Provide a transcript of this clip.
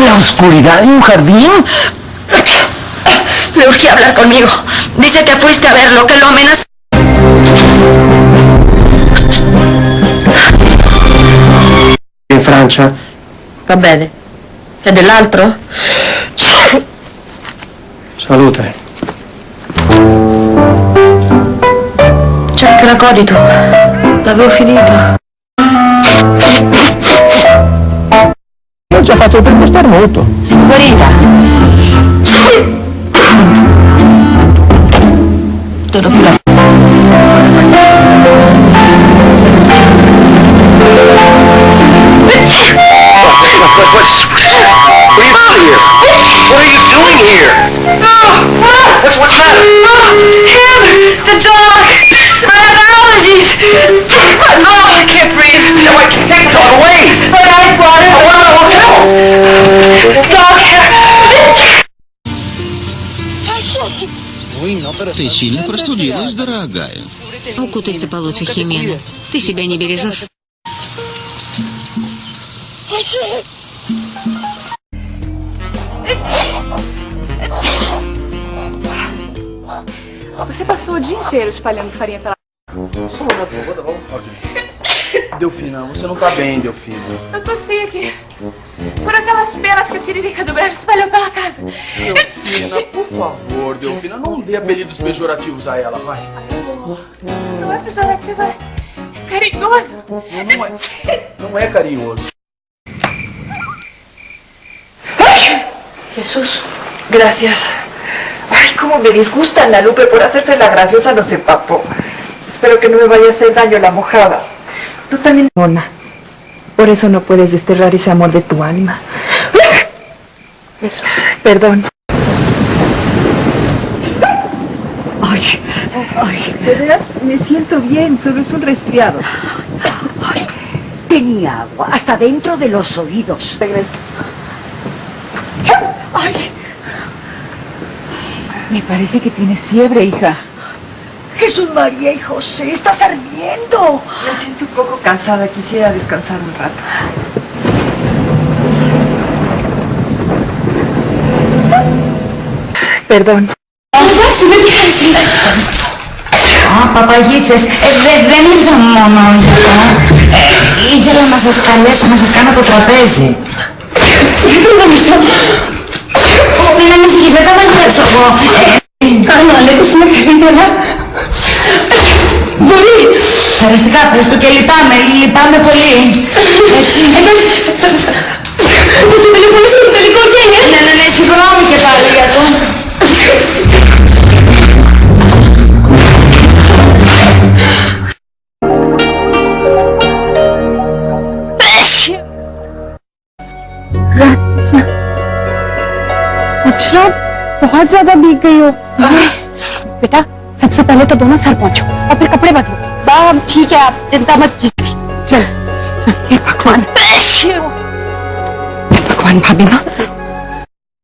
¿La oscuridad de un jardín? Le urgí hablar conmigo. Dice que fuiste a verlo, que lo amenazó. In Francia? Va bene. C'è dell'altro? Salute. C'è anche l'acodito. L'avevo finito. Ho già fatto il primo starnuto. Sei guarita? Dono più la... What are you doing here? What's the matter? Him! The dog! I have allergies! Oh, I can't breathe! No, I can't take the dog away! But I brought it! I want to hotel! Dog hair! Ты сильно простудилась, дорогая. Укутайся получше, Химена. Ты себя не бережешь. Você passou o dia inteiro espalhando farinha pela... Só vou dar ok. Delfina, você não tá bem, Delfina. Eu tossei aqui. Foram aquelas penas que a tiririca do brejo espalhou pela casa. Delfina, por favor, Delfina, não dê apelidos pejorativos a ela, vai. Não é pejorativo, é carinhoso. Não é carinhoso. Jesús, gracias. Ay, cómo me disgusta Ana Lupe por hacerse la graciosa, no se empapó. Espero que no me vaya a hacer daño la mojada. Tú también, Mona. Por eso no puedes desterrar ese amor de tu alma. Eso. Perdón. Ay, de veras me siento bien, solo es un resfriado. Ay, tenía agua hasta dentro de los oídos. Regreso. Ay. Me parece que tienes fiebre, hija. Jesús María y José, estás ardiendo. Me siento un poco cansada, quisiera descansar un rato. Perdón. Παπαγίτσες, δεν ήρθα μόνο για αυτό. Ήθελα να σας καλέσω να σας κάνω το τραπέζι. Δεν το νομίζω. Μην ανησυχείς, δεν θα μαγειρέψω εγώ. Αν ο Αλέκος είναι καλύτερα. Μπορεί. Περαστικά, πες του και λυπάμαι πολύ. Έτσι. Εντάξει. Πώς θα τηλεφωνήσω το τελικό και Ναι, συγγνώμη και πάλι για το. अच्छा, बहुत ज्यादा भीग गई हो। बेटा, सबसे पहले तो दोनों सर पहुंचो और फिर कपड़े बदलो। बाप ठीक है, आप चिंता मत कीजिए। चलो, हे भगवान, भगवान भाभी ना